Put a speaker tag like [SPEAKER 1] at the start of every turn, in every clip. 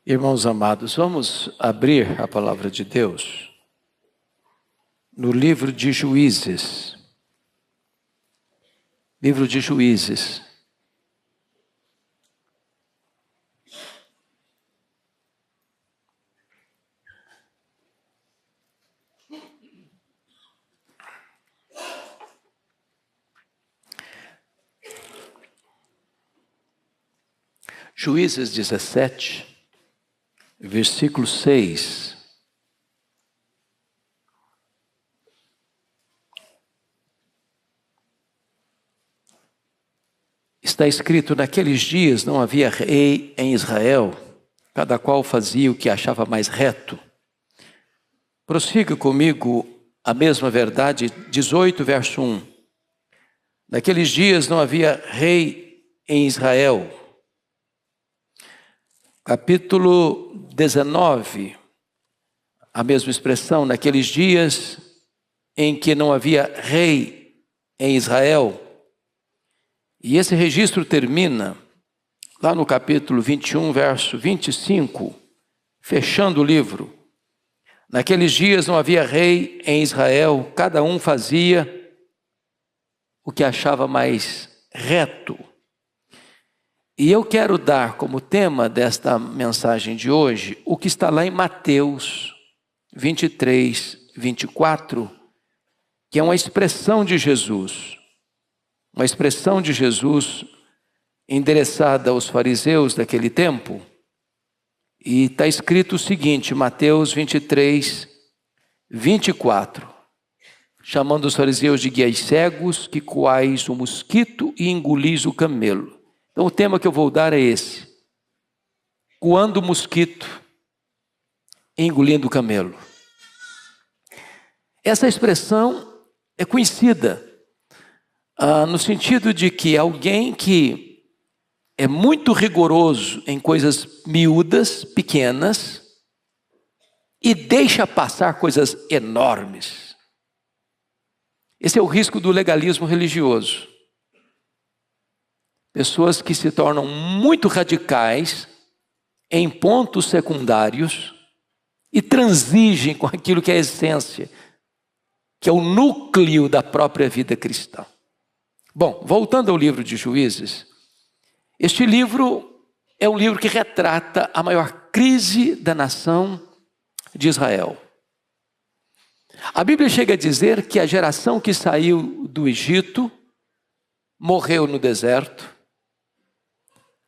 [SPEAKER 1] Irmãos amados, vamos abrir a palavra de Deus no livro de Juízes. Livro de Juízes. Juízes 17, versículo 6. Está escrito: naqueles dias não havia rei em Israel, cada qual fazia o que achava mais reto. Prossiga comigo a mesma verdade, 18, verso 1. Naqueles dias não havia rei em Israel. Capítulo 19, a mesma expressão, naqueles dias em que não havia rei em Israel. E esse registro termina lá no capítulo 21, verso 25, fechando o livro. Naqueles dias não havia rei em Israel, cada um fazia o que achava mais reto. E eu quero dar como tema desta mensagem de hoje o que está lá em Mateus 23, 24, que é uma expressão de Jesus. Uma expressão de Jesus endereçada aos fariseus daquele tempo. E está escrito o seguinte, Mateus 23, 24. Chamando os fariseus de guias cegos, que coais o mosquito e engolis o camelo. Então o tema que eu vou dar é esse: coando o mosquito e engolindo o camelo. Essa expressão é conhecida no sentido de que alguém que é muito rigoroso em coisas miúdas, pequenas, e deixa passar coisas enormes. Esse é o risco do legalismo religioso. Pessoas que se tornam muito radicais em pontos secundários e transigem com aquilo que é a essência, que é o núcleo da própria vida cristã. Bom, voltando ao livro de Juízes, este livro é um livro que retrata a maior crise da nação de Israel. A Bíblia chega a dizer que a geração que saiu do Egito morreu no deserto.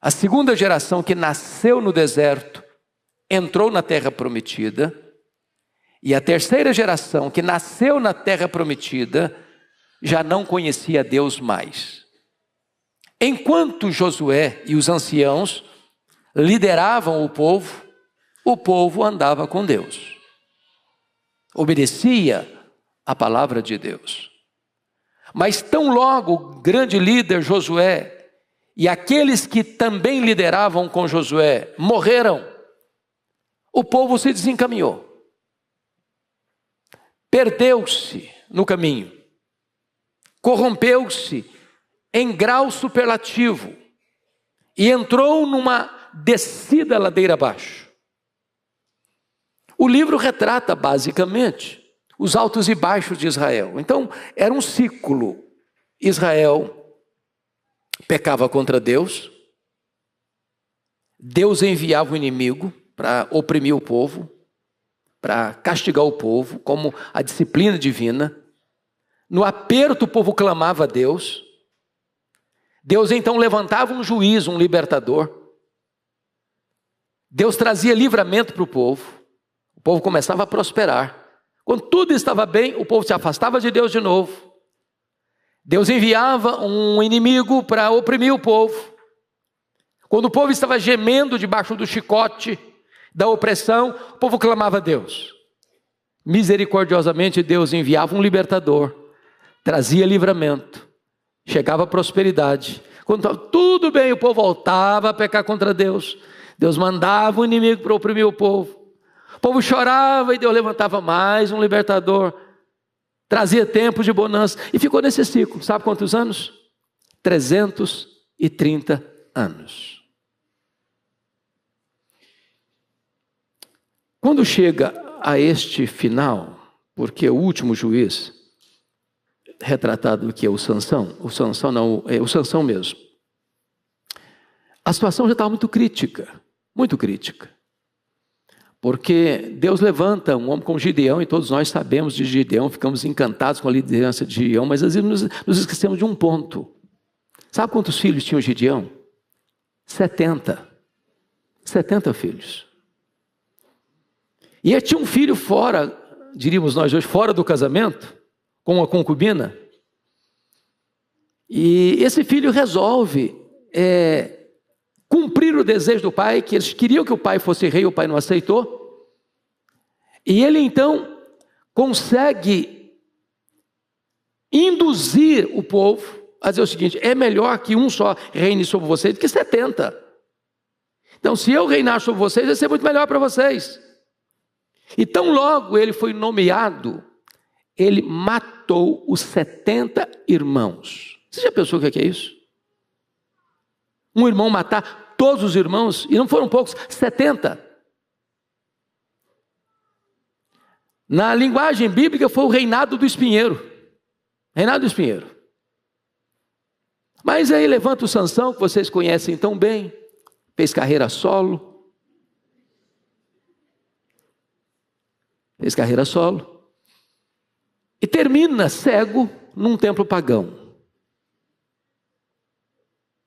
[SPEAKER 1] A segunda geração que nasceu no deserto entrou na terra prometida. E a terceira geração que nasceu na terra prometida já não conhecia Deus mais. Enquanto Josué e os anciãos lideravam o povo andava com Deus. Obedecia a palavra de Deus. Mas tão logo o grande líder Josué e aqueles que também lideravam com Josué morreram, o povo se desencaminhou. Perdeu-se no caminho. Corrompeu-se em grau superlativo e entrou numa descida ladeira abaixo. O livro retrata basicamente os altos e baixos de Israel. Então, era um ciclo. Israel pecava contra Deus, Deus enviava o inimigo para oprimir o povo, para castigar o povo, como a disciplina divina. No aperto o povo clamava a Deus. Deus então levantava um juiz, um libertador. Deus trazia livramento para o povo começava a prosperar. Quando tudo estava bem, o povo se afastava de Deus de novo. Deus enviava um inimigo para oprimir o povo. Quando o povo estava gemendo debaixo do chicote da opressão, o povo clamava a Deus. Misericordiosamente Deus enviava um libertador, trazia livramento, chegava a prosperidade. Quando estava tudo bem, o povo voltava a pecar contra Deus. Deus mandava um inimigo para oprimir o povo. O povo chorava e Deus levantava mais um libertador. Trazia tempos de bonança e ficou nesse ciclo. Sabe quantos anos? 330 anos. Quando chega a este final, porque o último juiz, retratado aqui é o Sansão não, é o Sansão mesmo. A situação já estava muito crítica, porque Deus levanta um homem como Gideão, e todos nós sabemos de Gideão, ficamos encantados com a liderança de Gideão, mas às vezes nos esquecemos de um ponto. Sabe quantos filhos tinha o Gideão? 70 filhos. E ele tinha um filho fora, diríamos nós hoje, fora do casamento, com uma concubina. E esse filho resolve cumprir o desejo do pai, que eles queriam que o pai fosse rei, o pai não aceitou. E ele então consegue induzir o povo a dizer o seguinte: é melhor que um só reine sobre vocês do que 70. Então, se eu reinar sobre vocês, vai ser muito melhor para vocês. E tão logo ele foi nomeado, ele matou os 70 irmãos. Você já pensou o que é isso? Um irmão matar todos os irmãos, e não foram poucos, 70. Na linguagem bíblica foi o reinado do espinheiro. Reinado do espinheiro. Mas aí levanta o Sansão, que vocês conhecem tão bem, fez carreira solo. E termina cego num templo pagão.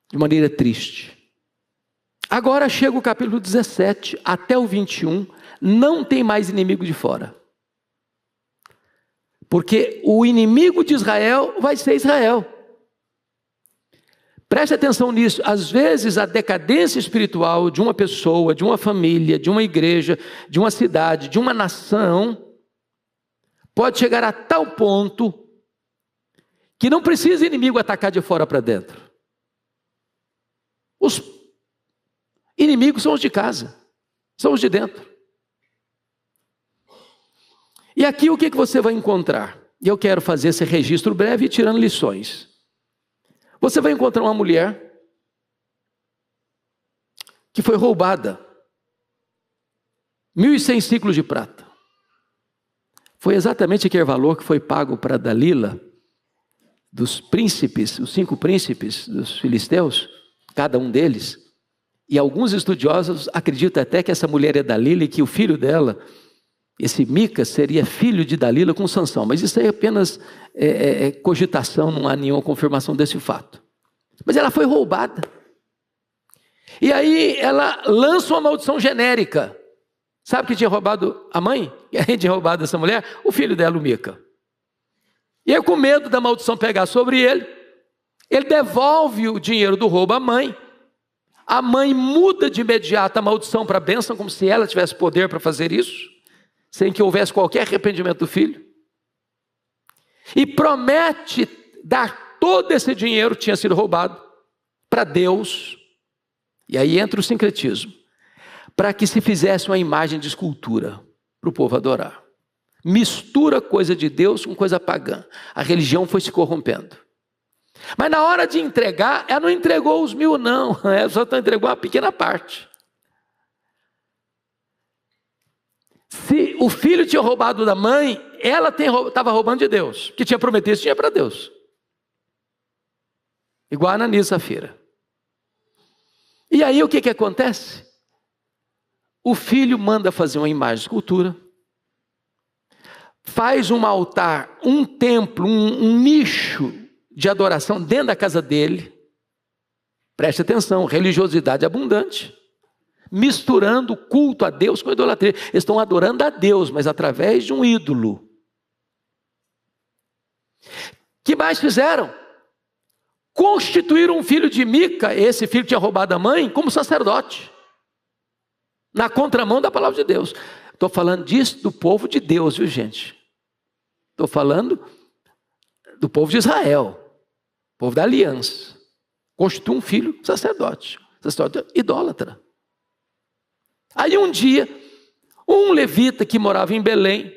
[SPEAKER 1] De maneira triste. Agora chega o capítulo 17 até o 21, não tem mais inimigo de fora. Porque o inimigo de Israel vai ser Israel. Preste atenção nisso. Às vezes a decadência espiritual de uma pessoa, de uma família, de uma igreja, de uma cidade, de uma nação, pode chegar a tal ponto que não precisa inimigo atacar de fora para dentro. Os inimigos são os de casa, são os de dentro. E aqui o que você vai encontrar? E eu quero fazer esse registro breve, tirando lições. Você vai encontrar uma mulher que foi roubada 1.100 ciclos de prata. Foi exatamente aquele valor que foi pago para Dalila, dos príncipes, os 5 príncipes dos filisteus, cada um deles. E alguns estudiosos acreditam até que essa mulher é Dalila e que o filho dela, esse Mica, seria filho de Dalila com Sansão. Mas isso aí é apenas cogitação, não há nenhuma confirmação desse fato. Mas ela foi roubada. E aí ela lança uma maldição genérica. Sabe quem tinha roubado a mãe? Quem tinha roubado essa mulher? O filho dela, o Mica. E aí, com medo da maldição pegar sobre ele devolve o dinheiro do roubo à mãe. A mãe muda de imediato a maldição para a bênção, como se ela tivesse poder para fazer isso, sem que houvesse qualquer arrependimento do filho. E promete dar todo esse dinheiro que tinha sido roubado para Deus. E aí entra o sincretismo. Para que se fizesse uma imagem de escultura para o povo adorar. Mistura coisa de Deus com coisa pagã. A religião foi se corrompendo. Mas na hora de entregar, ela não entregou os 1.000 não, ela só entregou uma pequena parte. Se o filho tinha roubado da mãe, ela estava roubando de Deus, que tinha prometido isso, tinha para Deus. Igual a Ananias e Safira. E aí o que acontece? O filho manda fazer uma imagem de escultura, faz um altar, um templo, um nicho de adoração dentro da casa dele. Preste atenção, religiosidade abundante, misturando o culto a Deus com a idolatria. Eles estão adorando a Deus, mas através de um ídolo. Que mais fizeram? Constituíram um filho de Mica, esse filho que tinha roubado a mãe, como sacerdote, na contramão da palavra de Deus. Estou falando disso do povo de Deus, viu, gente? Estou falando do povo de Israel, povo da aliança. Constitui um filho sacerdote idólatra. Aí um dia, um levita que morava em Belém,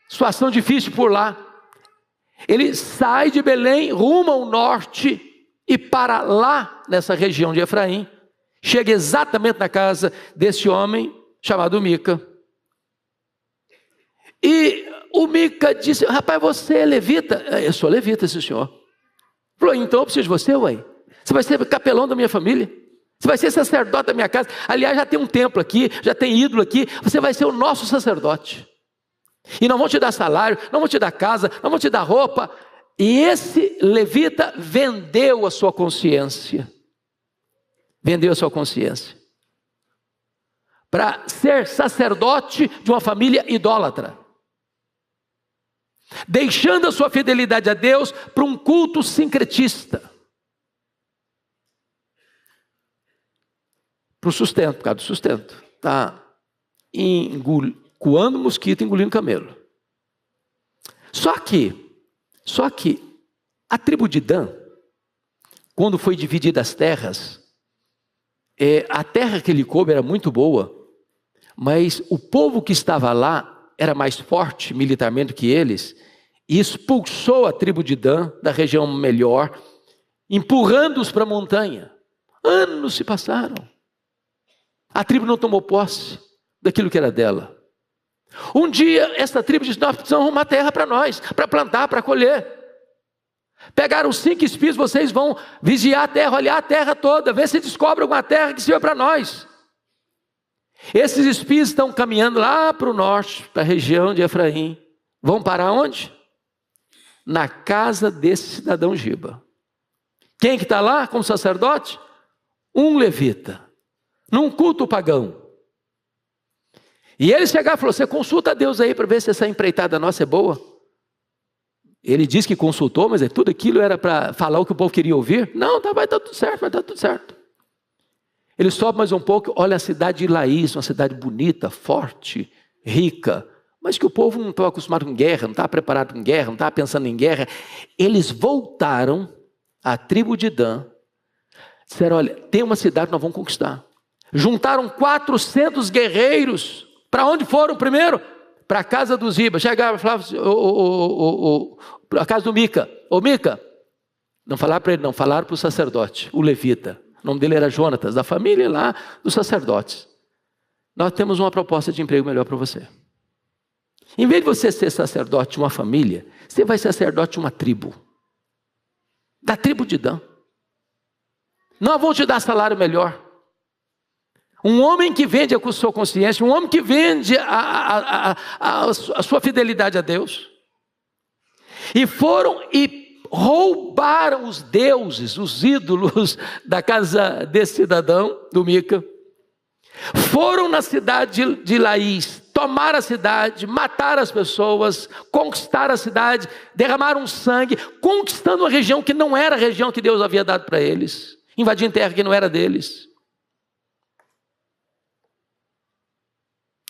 [SPEAKER 1] situação difícil por lá, ele sai de Belém, rumo ao norte e para lá, nessa região de Efraim, chega exatamente na casa desse homem chamado Mica. E o Mica disse: rapaz, você é levita? Eu sou levita, sim, senhor. Falou: então eu preciso de você, ué. Você vai ser capelão da minha família. Você vai ser sacerdote da minha casa. Aliás, já tem um templo aqui, já tem ídolo aqui. Você vai ser o nosso sacerdote. E não vão te dar salário, não vão te dar casa, não vão te dar roupa. E esse levita vendeu a sua consciência. Vendeu a sua consciência para ser sacerdote de uma família idólatra, deixando a sua fidelidade a Deus para um culto sincretista, para o sustento, por causa do sustento. Está coando mosquito, engolindo camelo. Só que a tribo de Dan, quando foi dividida as terras, a terra que lhe coube era muito boa, mas o povo que estava lá era mais forte militarmente que eles, e expulsou a tribo de Dan da região melhor, empurrando-os para a montanha. Anos se passaram. A tribo não tomou posse daquilo que era dela. Um dia, essa tribo disse: nós precisamos arrumar terra para nós, para plantar, para colher. Pegaram 5 espias, vocês vão vigiar a terra, olhar a terra toda, ver se descobre alguma terra que sirva para nós. Esses espias estão caminhando lá para o norte, para a região de Efraim. Vão parar onde? Na casa desse cidadão Giba. Quem que está lá como sacerdote? Um levita, num culto pagão. E ele chegar e falou: você consulta a Deus aí para ver se essa empreitada nossa é boa. Ele disse que consultou, mas tudo aquilo era para falar o que o povo queria ouvir. Não, vai dar tudo certo, vai dar tudo certo. Ele sobe mais um pouco, olha a cidade de Laís, uma cidade bonita, forte, rica, mas que o povo não estava acostumado com guerra, não estava preparado com guerra, não estava pensando em guerra. Eles voltaram à tribo de Dan, disseram: olha, tem uma cidade que nós vamos conquistar. Juntaram 400 guerreiros. Para onde foram primeiro? Para a casa do Ziba. Chegaram e falavam: a casa do Mica. Ô Mica, não falaram para ele, não, falaram para o sacerdote, o levita. O nome dele era Jonatas, da família lá dos sacerdotes. Nós temos uma proposta de emprego melhor para você. Em vez de você ser sacerdote de uma família, você vai ser sacerdote de uma tribo. Da tribo de Dan. Nós vamos te dar salário melhor. Um homem que vende a sua consciência, um homem que vende a sua fidelidade a Deus. E foram e roubaram os deuses, os ídolos da casa desse cidadão, do Mica. Foram na cidade de Laís, tomaram a cidade, mataram as pessoas, conquistaram a cidade, derramaram sangue, conquistando uma região que não era a região que Deus havia dado para eles, invadindo terra que não era deles.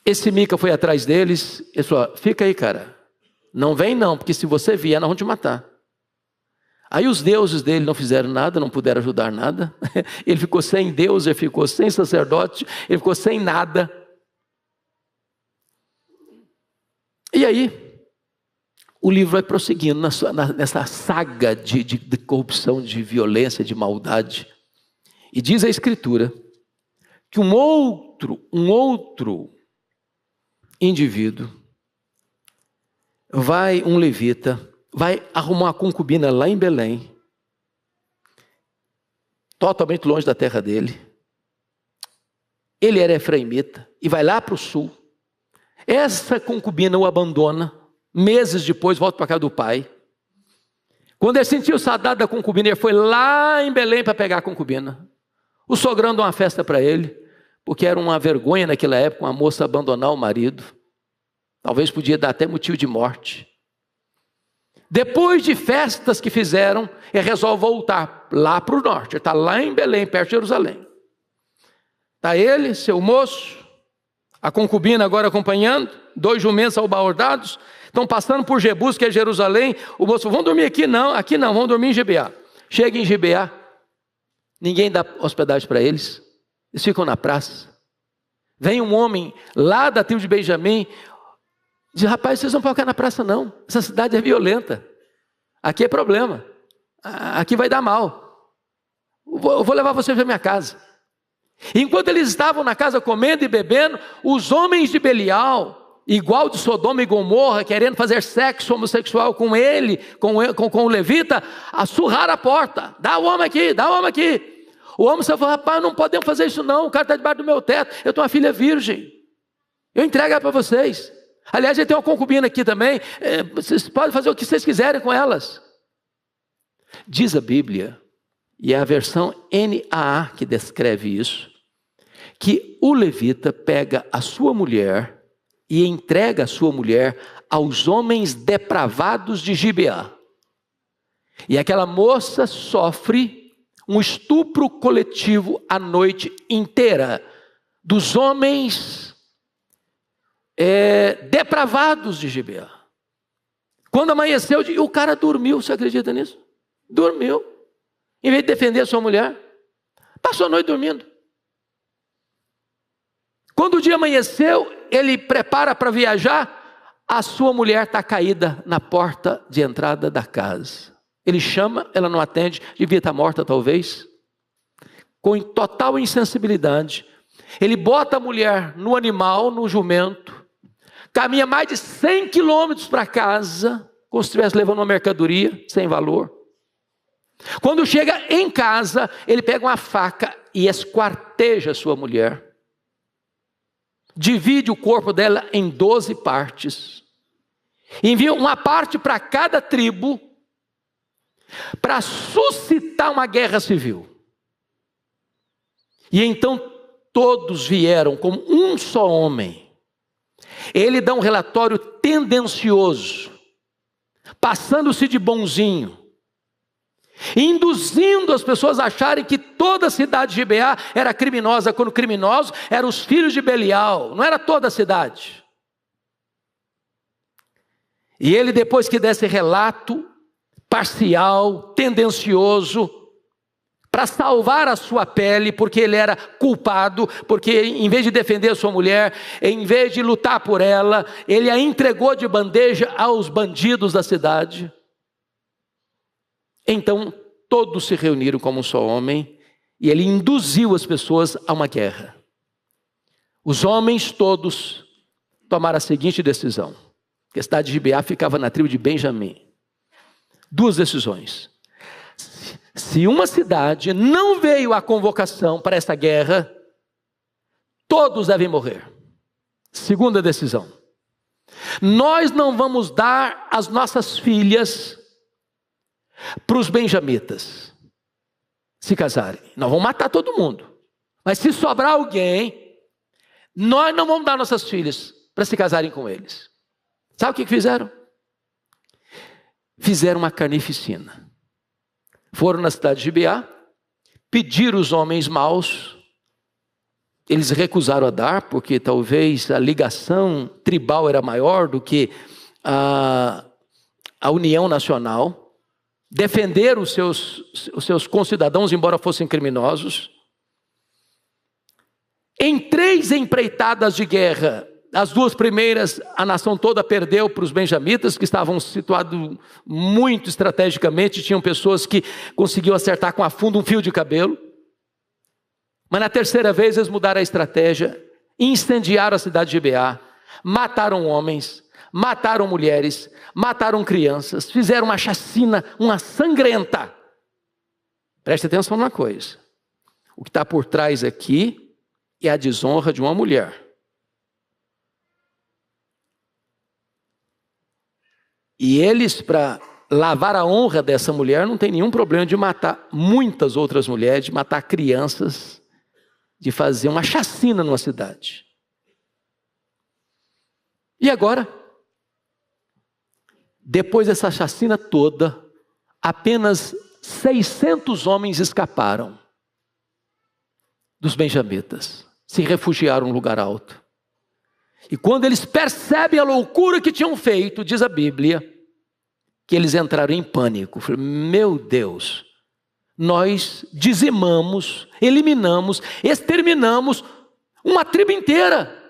[SPEAKER 1] Esse Mica foi atrás deles, ele falou: fica aí, cara, não vem não, porque se você vier, nós vamos te matar. Aí os deuses dele não fizeram nada, não puderam ajudar nada. Ele ficou sem Deus, ele ficou sem sacerdote, ele ficou sem nada. E aí, o livro vai prosseguindo nessa saga de corrupção, de violência, de maldade. E diz a Escritura que um outro indivíduo, um levita, vai arrumar uma concubina lá em Belém, totalmente longe da terra dele. Ele era efraimita e vai lá para o sul. Essa concubina o abandona, meses depois volta para a casa do pai. Quando ele sentiu saudade da concubina, ele foi lá em Belém para pegar a concubina. O sogrão deu uma festa para ele, porque era uma vergonha naquela época uma moça abandonar o marido. Talvez podia dar até motivo de morte. Depois de festas que fizeram, ele resolve voltar lá para o norte. Ele está lá em Belém, perto de Jerusalém. Está ele, seu moço, a concubina agora acompanhando, 2 jumentos albardados, estão passando por Jebus, que é Jerusalém. O moço: vão dormir aqui não, vão dormir em Gibeá. Chega em Gibeá, ninguém dá hospedagem para eles, eles ficam na praça. Vem um homem lá da tribo de Benjamim, diz: rapaz, vocês não podem ficar na praça não, essa cidade é violenta, aqui é problema, aqui vai dar mal, eu vou levar vocês para minha casa. Enquanto eles estavam na casa comendo e bebendo, os homens de Belial igual de Sodoma e Gomorra, querendo fazer sexo homossexual com ele, com o levita, a surrar a porta. Dá o homem aqui, dá o homem aqui. O homem só falou: rapaz, não podemos fazer isso não, o cara está debaixo do meu teto, eu tenho uma filha virgem, eu entrego ela para vocês. Aliás, ele tem uma concubina aqui também, vocês podem fazer o que vocês quiserem com elas. Diz a Bíblia, e é a versão NAA que descreve isso, que o levita pega a sua mulher e entrega a sua mulher aos homens depravados de Gibeá. E aquela moça sofre um estupro coletivo a noite inteira dos homens depravados de Gibeá. Quando amanheceu, o cara dormiu, você acredita nisso? Dormiu. Em vez de defender a sua mulher, passou a noite dormindo. Quando o dia amanheceu, ele prepara para viajar, a sua mulher está caída na porta de entrada da casa. Ele chama, ela não atende, devia estar morta talvez. Com total insensibilidade, ele bota a mulher no animal, no jumento, caminha mais de 100 quilômetros para casa, como se estivesse levando uma mercadoria sem valor. Quando chega em casa, ele pega uma faca e esquarteja a sua mulher. Divide o corpo dela em 12 partes. Envia uma parte para cada tribo, para suscitar uma guerra civil. E então todos vieram como um só homem. Ele dá um relatório tendencioso, passando-se de bonzinho, induzindo as pessoas a acharem que toda a cidade de Gibeá era criminosa, quando criminosos eram os filhos de Belial, não era toda a cidade. E ele, depois que desse relato parcial, tendencioso, para salvar a sua pele, porque ele era culpado, porque em vez de defender a sua mulher, em vez de lutar por ela, ele a entregou de bandeja aos bandidos da cidade. Então todos se reuniram como um só homem, e ele induziu as pessoas a uma guerra. Os homens todos tomaram a seguinte decisão, que a cidade de Gibeá ficava na tribo de Benjamim. Duas decisões. Se uma cidade não veio à convocação para essa guerra, todos devem morrer. Segunda decisão. Nós não vamos dar as nossas filhas para os benjamitas se casarem. Nós vamos matar todo mundo. Mas se sobrar alguém, nós não vamos dar nossas filhas para se casarem com eles. Sabe o que fizeram? Fizeram uma carnificina. Foram na cidade de Gibeá, pediram os homens maus, eles recusaram a dar, porque talvez a ligação tribal era maior do que a união nacional. Defenderam os seus concidadãos, embora fossem criminosos. Em 3 empreitadas de guerra, as 2 primeiras, a nação toda perdeu para os benjamitas, que estavam situados muito estrategicamente, tinham pessoas que conseguiam acertar com a funda um fio de cabelo. Mas na terceira vez eles mudaram a estratégia, incendiaram a cidade de Gibeá, mataram homens, mataram mulheres, mataram crianças, fizeram uma chacina, uma sangrenta. Preste atenção numa coisa, o que está por trás aqui é a desonra de uma mulher. E eles, para lavar a honra dessa mulher, não tem nenhum problema de matar muitas outras mulheres, de matar crianças, de fazer uma chacina numa cidade. E agora, depois dessa chacina toda, apenas 600 homens escaparam dos benjamitas, se refugiaram num lugar alto. E quando eles percebem a loucura que tinham feito, diz a Bíblia, que eles entraram em pânico. Meu Deus, nós dizimamos, eliminamos, exterminamos uma tribo inteira.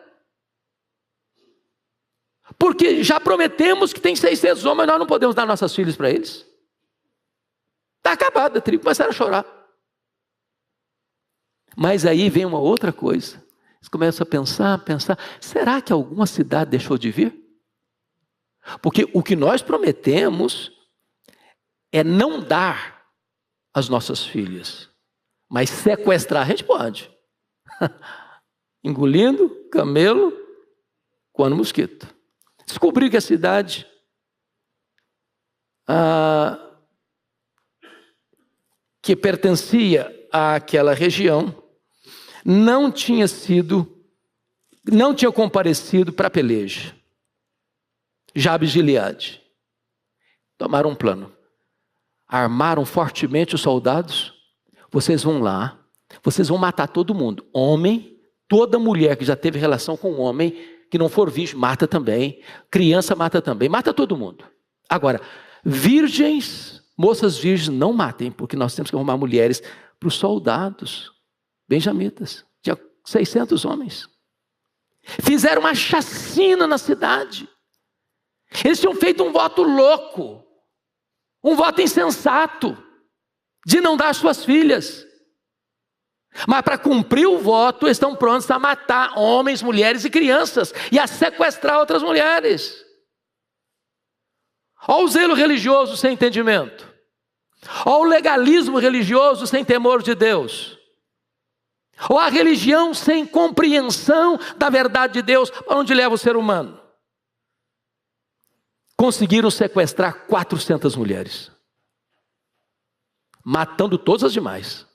[SPEAKER 1] Porque já prometemos que tem 600 homens, nós não podemos dar nossas filhas para eles. Está acabada a tribo, começaram a chorar. Mas aí vem uma outra coisa. Você começa a pensar, será que alguma cidade deixou de vir? Porque o que nós prometemos é não dar as nossas filhas, mas sequestrar a gente pode. Engolindo camelo, coando mosquito. Descobri que a cidade que pertencia àquela região não tinha comparecido para a peleja. Jabes de Gileade. Tomaram um plano. Armaram fortemente os soldados. Vocês vão lá, vocês vão matar todo mundo. Homem, toda mulher que já teve relação com um homem, que não for virgem, mata também. Criança mata também, mata todo mundo. Agora, virgens, moças virgens, não matem, porque nós temos que arrumar mulheres para os soldados benjamitas. Tinha 600 homens. Fizeram uma chacina na cidade. Eles tinham feito um voto louco, um voto insensato, de não dar suas filhas. Mas para cumprir o voto, estão prontos a matar homens, mulheres e crianças, e a sequestrar outras mulheres. Olha o zelo religioso sem entendimento. Olha o legalismo religioso sem temor de Deus. Olha a religião sem compreensão da verdade de Deus, para onde leva o ser humano. Conseguiram sequestrar 400 mulheres, matando todas as demais.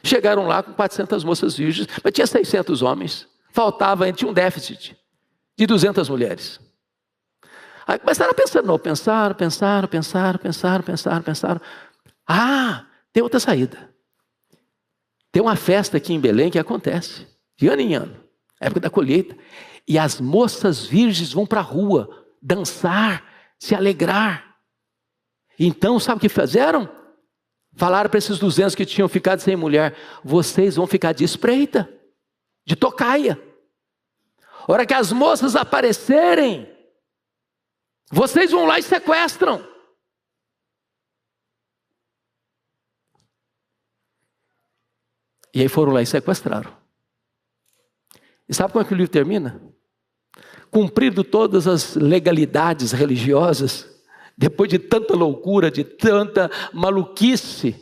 [SPEAKER 1] Chegaram lá com 400 moças virgens, mas tinha 600 homens. Faltava, tinha um déficit de 200 mulheres. Aí começaram a pensar, não, pensaram. Tem outra saída. Tem uma festa aqui em Belém que acontece, de ano em ano, época da colheita. E as moças virgens vão para a rua dançar, se alegrar. Então, sabe o que fizeram? Falaram para esses 200 que tinham ficado sem mulher: vocês vão ficar de espreita, de tocaia. A hora que as moças aparecerem, vocês vão lá e sequestram. E aí foram lá e sequestraram. E sabe como é que o livro termina? Cumprido todas as legalidades religiosas, depois de tanta loucura, de tanta maluquice,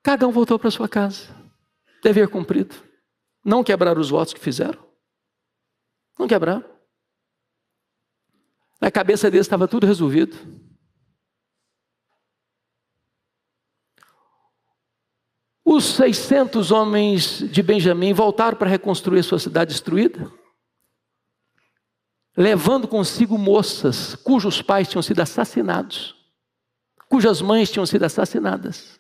[SPEAKER 1] cada um voltou para sua casa. Dever cumprido. Não quebraram os votos que fizeram. Não quebraram. Na cabeça deles estava tudo resolvido. Os 600 homens de Benjamim voltaram para reconstruir sua cidade destruída, levando consigo moças cujos pais tinham sido assassinados, cujas mães tinham sido assassinadas,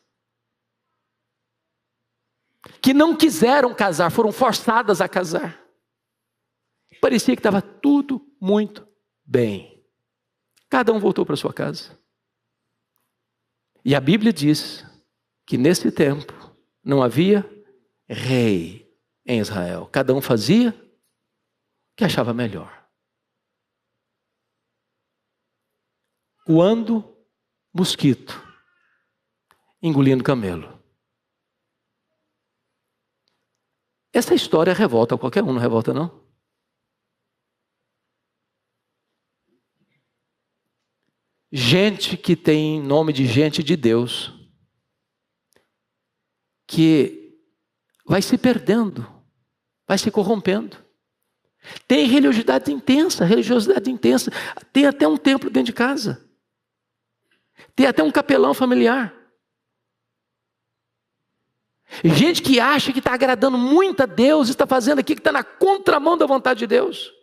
[SPEAKER 1] que não quiseram casar, foram forçadas a casar. Parecia que estava tudo muito bem. Cada um voltou para sua casa. E a Bíblia diz que nesse tempo não havia rei em Israel. Cada um fazia o que achava melhor. Coando mosquito, engolindo camelo. Essa história revolta qualquer um, não revolta não? Gente que tem nome de gente de Deus, que vai se perdendo, vai se corrompendo. Tem religiosidade intensa, tem até um templo dentro de casa. Tem até um capelão familiar. Gente que acha que está agradando muito a Deus, está fazendo aqui que está na contramão da vontade de Deus.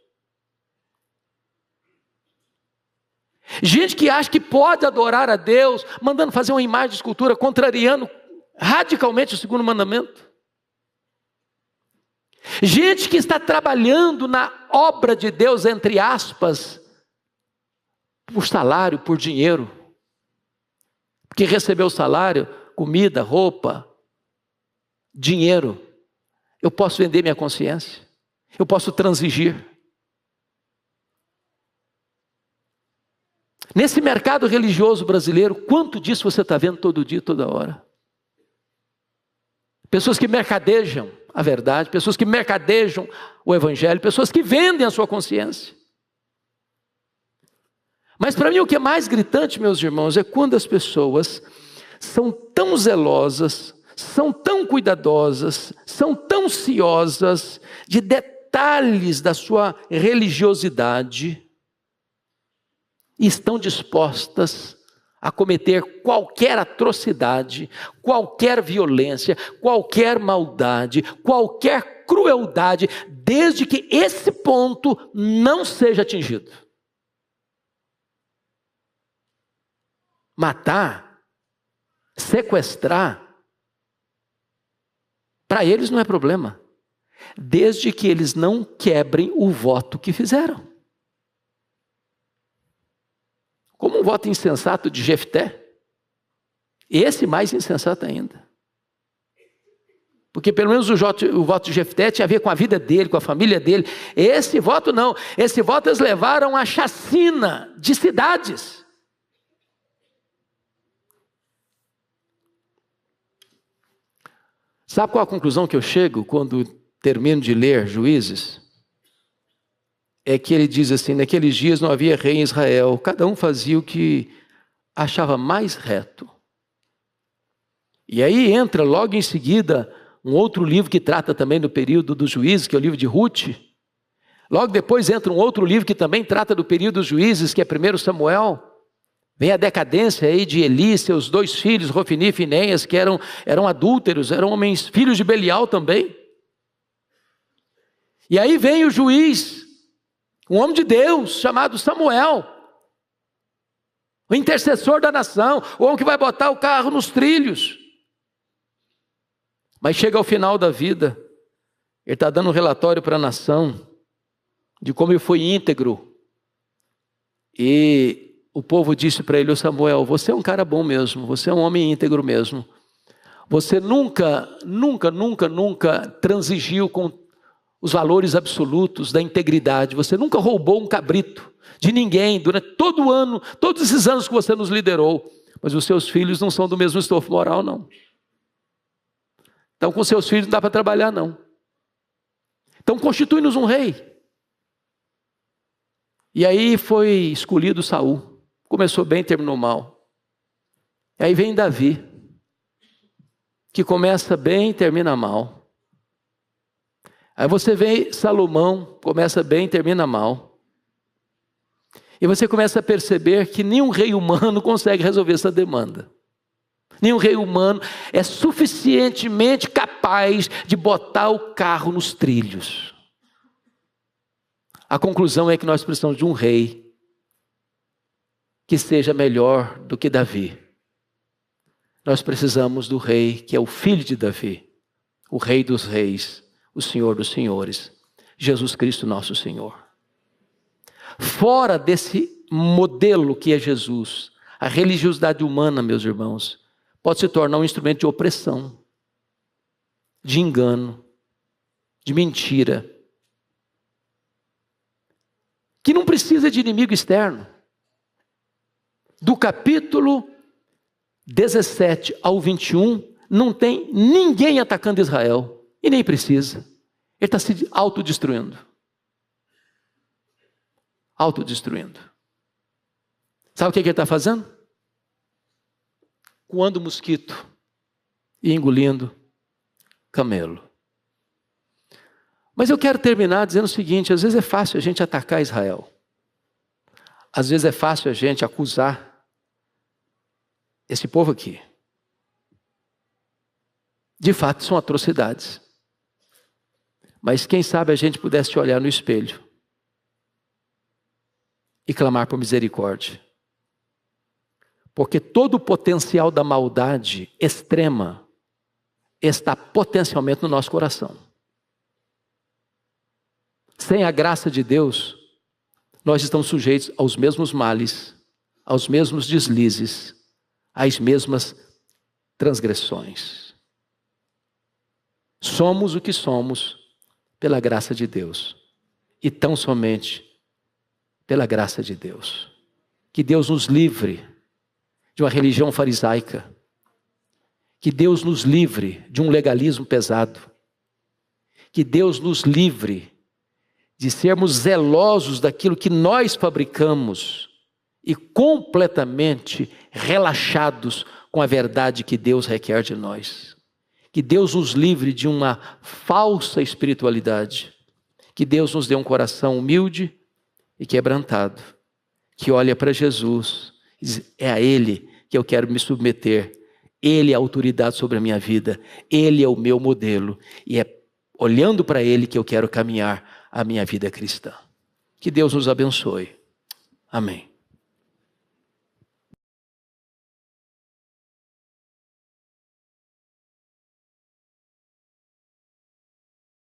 [SPEAKER 1] Gente que acha que pode adorar a Deus, mandando fazer uma imagem de escultura, contrariando radicalmente o segundo mandamento. Gente que está trabalhando na obra de Deus, entre aspas, por salário, por dinheiro. Porque recebeu o salário, comida, roupa, dinheiro. Eu posso vender minha consciência. Eu posso transigir. Nesse mercado religioso brasileiro, quanto disso você está vendo todo dia, toda hora? pessoas que mercadejam a verdade, pessoas que mercadejam o evangelho, pessoas que vendem a sua consciência. Mas para mim o que é mais gritante, meus irmãos, é quando as pessoas são tão zelosas, são tão cuidadosas, são tão ciosas de detalhes da sua religiosidade e estão dispostas a cometer qualquer atrocidade, qualquer violência, qualquer maldade, qualquer crueldade, desde que esse ponto não seja atingido. Matar, sequestrar, para eles não é problema, desde que eles não quebrem o voto que fizeram. Como um voto insensato de Jefté, esse mais insensato ainda. Porque pelo menos o voto de Jefté tinha a ver com a vida dele, com a família dele. Esse voto não, esse voto eles levaram à chacina de cidades. Sabe qual a conclusão que eu chego quando termino de ler Juízes? É que ele diz assim, naqueles dias não havia rei em Israel, cada um fazia o que achava mais reto. E aí entra logo em seguida um outro livro que trata também do período dos juízes, que é o livro de Ruth. Logo depois entra um outro livro que também trata do período dos juízes, que é 1 Samuel. Vem a decadência aí de Eli, seus 2 filhos, Rofini e Finéias, que eram adúlteros, eram homens, filhos de Belial também. E aí vem o juiz, um homem de Deus, chamado Samuel, o intercessor da nação, o homem que vai botar o carro nos trilhos. Mas chega ao final da vida, ele está dando um relatório para a nação, de como ele foi íntegro. E o povo disse para ele, ô Samuel, você é um cara bom mesmo, você é um homem íntegro mesmo. Você nunca transigiu com os valores absolutos da integridade. Você nunca roubou um cabrito de ninguém durante todo o ano, todos esses anos que você nos liderou. Mas os seus filhos não são do mesmo estofo moral, não. Então com seus filhos não dá para trabalhar, não. Então constitui-nos um rei. E aí foi escolhido Saul. Começou bem, terminou mal. E aí vem Davi, que começa bem e termina mal. Aí você vê Salomão, começa bem e termina mal. E você começa a perceber que nenhum rei humano consegue resolver essa demanda. Nenhum rei humano é suficientemente capaz de botar o carro nos trilhos. A conclusão é que nós precisamos de um rei que seja melhor do que Davi. Nós precisamos do rei que é o filho de Davi, o rei dos reis, o Senhor dos senhores, Jesus Cristo nosso Senhor. Fora desse modelo que é Jesus, a religiosidade humana, meus irmãos, pode se tornar um instrumento de opressão, de engano, de mentira, que não precisa de inimigo externo. Do capítulo 17 ao 21, não tem ninguém atacando Israel, e nem precisa. Ele está se autodestruindo. Autodestruindo. Sabe o que ele está fazendo? Coando mosquito e engolindo camelo. Mas eu quero terminar dizendo o seguinte, às vezes é fácil a gente atacar Israel. Às vezes é fácil a gente acusar esse povo aqui. De fato, são atrocidades. Mas quem sabe a gente pudesse olhar no espelho e clamar por misericórdia. Porque todo o potencial da maldade extrema está potencialmente no nosso coração. Sem a graça de Deus, nós estamos sujeitos aos mesmos males, aos mesmos deslizes, às mesmas transgressões. Somos o que somos pela graça de Deus. E tão somente pela graça de Deus. Que Deus nos livre de uma religião farisaica. Que Deus nos livre de um legalismo pesado. Que Deus nos livre de sermos zelosos daquilo que nós fabricamos e completamente relaxados com a verdade que Deus requer de nós. Que Deus nos livre de uma falsa espiritualidade. Que Deus nos dê um coração humilde e quebrantado, que olha para Jesus e diz: é a Ele que eu quero me submeter. Ele é a autoridade sobre a minha vida. Ele é o meu modelo. E é olhando para Ele que eu quero caminhar a minha vida cristã. Que Deus nos abençoe. Amém.